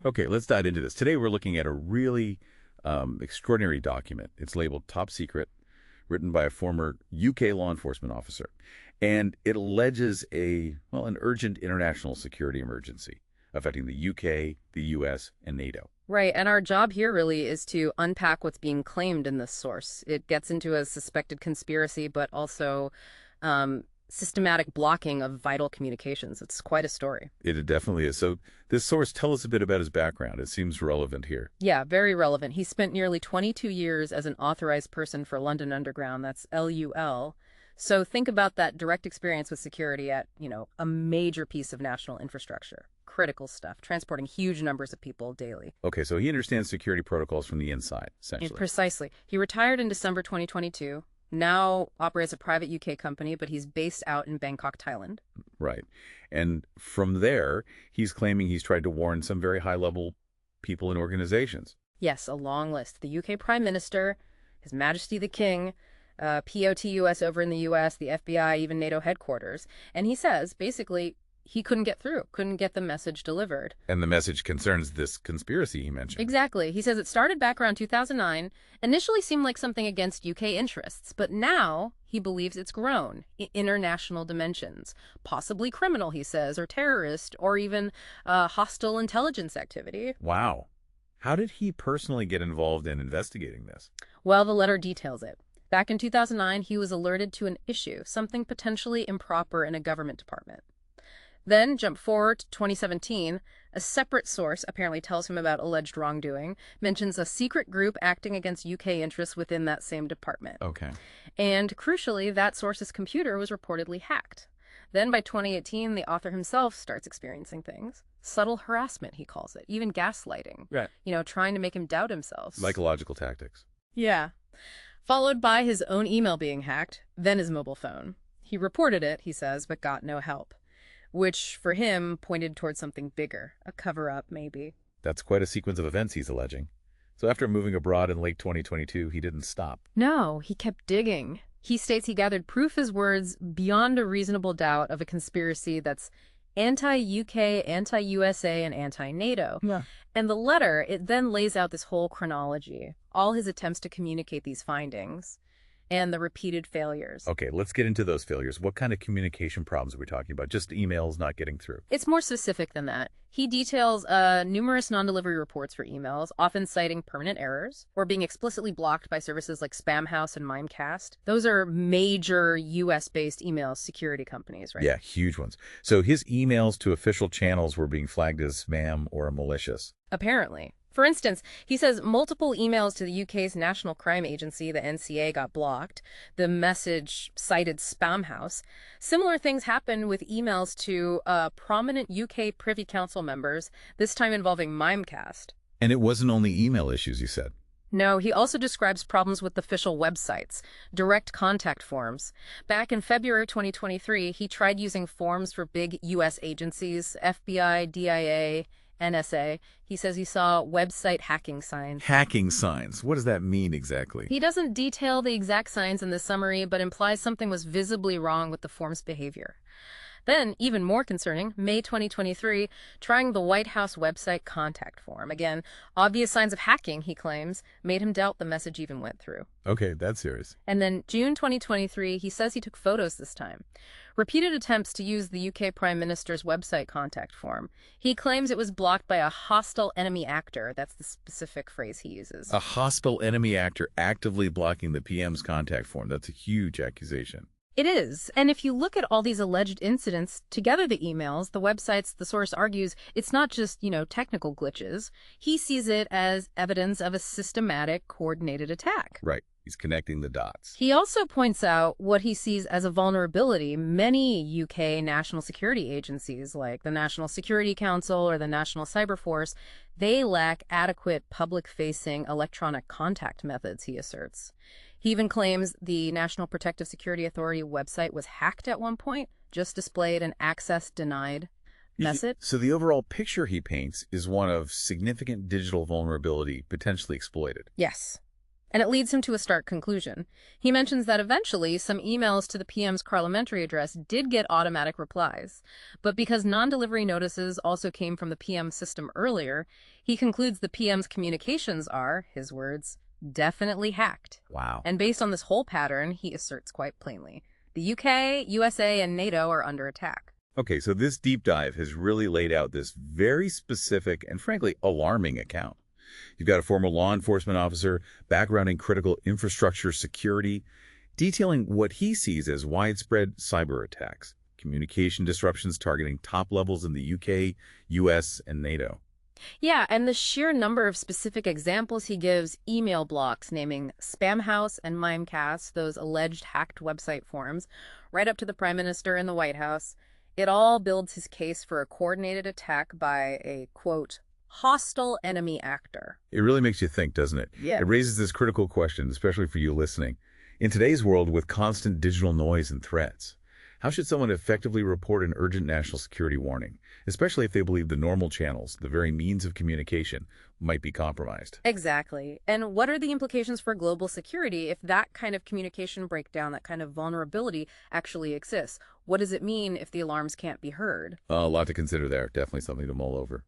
Okay, let's dive into this. Today we're looking at a really extraordinary document. It's labeled Top Secret, written by a former UK law enforcement officer. And it alleges an urgent international security emergency affecting the UK, the US, and NATO. Right, and our job here really is to unpack what's being claimed in this source. It gets into a suspected conspiracy, but also systematic blocking of vital communications. It's quite a story. It definitely is. So this source, tell us a bit about his background. It seems relevant here. Yeah, very relevant. He spent nearly 22 years as an authorized person for London Underground. That's LUL. So think about that direct experience with security at, a major piece of national infrastructure. Critical stuff, transporting huge numbers of people daily. Okay, so he understands security protocols from the inside, essentially. Precisely. He retired in December 2022. Now operates a private UK company, but he's based out in Bangkok, Thailand. Right. And from there, he's claiming he's tried to warn some very high-level people and organizations. Yes, a long list. The UK Prime Minister, His Majesty the King, POTUS over in the US, the FBI, even NATO headquarters. And he says, basically, he couldn't get through, couldn't get the message delivered. And the message concerns this conspiracy he mentioned. Exactly. He says it started back around 2009, initially seemed like something against UK interests, but now he believes it's grown in international dimensions. Possibly criminal, he says, or terrorist, or even hostile intelligence activity. Wow. How did he personally get involved in investigating this? Well, the letter details it. Back in 2009, he was alerted to an issue, something potentially improper in a government department. Then, jump forward to 2017, a separate source apparently tells him about alleged wrongdoing, mentions a secret group acting against UK interests within that same department. Okay. And crucially, that source's computer was reportedly hacked. Then by 2018, the author himself starts experiencing things. Subtle harassment, he calls it, even gaslighting. Right. Trying to make him doubt himself. Psychological tactics. Yeah. Followed by his own email being hacked, then his mobile phone. He reported it, he says, but got no help. Which, for him, pointed towards something bigger. A cover-up, maybe. That's quite a sequence of events he's alleging. So after moving abroad in late 2022, he didn't stop. No, he kept digging. He states he gathered proof, his words, beyond a reasonable doubt of a conspiracy that's anti-UK, anti-USA, and anti-NATO. Yeah. And the letter, it then lays out this whole chronology, all his attempts to communicate these findings, and the repeated failures. Okay, let's get into those failures. What kind of communication problems are we talking about? Just emails not getting through? It's more specific than that. He details numerous non-delivery reports for emails, often citing permanent errors, or being explicitly blocked by services like Spamhaus and Mimecast. Those are major US-based email security companies, right? Yeah, huge ones. So his emails to official channels were being flagged as spam or malicious. Apparently. For instance, he says multiple emails to the UK's National Crime Agency, the NCA, got blocked. The message cited Spamhaus. Similar things happened with emails to prominent UK Privy Council members, this time involving Mimecast. And it wasn't only email issues, you said. No, he also describes problems with official websites, direct contact forms. Back in February 2023, he tried using forms for big US agencies, FBI, DIA, NSA. He says he saw website hacking signs. Hacking signs. What does that mean exactly? He doesn't detail the exact signs in the summary, but implies something was visibly wrong with the form's behavior. Then, even more concerning, May 2023, trying the White House website contact form. Again, obvious signs of hacking, he claims, made him doubt the message even went through. Okay, that's serious. And then June 2023, he says he took photos this time. Repeated attempts to use the UK Prime Minister's website contact form. He claims it was blocked by a hostile enemy actor. That's the specific phrase he uses. A hostile enemy actor actively blocking the PM's contact form. That's a huge accusation. It is. And if you look at all these alleged incidents, together the emails, the websites, the source argues, it's not just, technical glitches. He sees it as evidence of a systematic, coordinated attack. Right. He's connecting the dots. He also points out what he sees as a vulnerability. Many UK national security agencies, like the National Security Council or the National Cyber Force, they lack adequate public-facing electronic contact methods, he asserts. He even claims the National Protective Security Authority website was hacked at one point, just displayed an access denied message. So the overall picture he paints is one of significant digital vulnerability potentially exploited. Yes. And it leads him to a stark conclusion. He mentions that eventually some emails to the PM's parliamentary address did get automatic replies. But because non-delivery notices also came from the PM system earlier, he concludes the PM's communications are, his words, definitely hacked. Wow. And based on this whole pattern, he asserts quite plainly, the UK, USA, and NATO are under attack. Okay, so this deep dive has really laid out this very specific and frankly alarming account. You've got a former law enforcement officer, background in critical infrastructure security, detailing what he sees as widespread cyber attacks, communication disruptions targeting top levels in the UK, US, and NATO. Yeah, and the sheer number of specific examples he gives, email blocks naming Spamhaus and Mimecast, those alleged hacked website forums, right up to the Prime Minister and the White House, it all builds his case for a coordinated attack by a, quote, hostile enemy actor. It really makes you think, doesn't it? Yeah. It raises this critical question, especially for you listening. In today's world with constant digital noise and threats, how should someone effectively report an urgent national security warning, especially if they believe the normal channels, the very means of communication, might be compromised? Exactly. And what are the implications for global security if that kind of communication breakdown, that kind of vulnerability actually exists? What does it mean if the alarms can't be heard? A lot to consider there. Definitely something to mull over.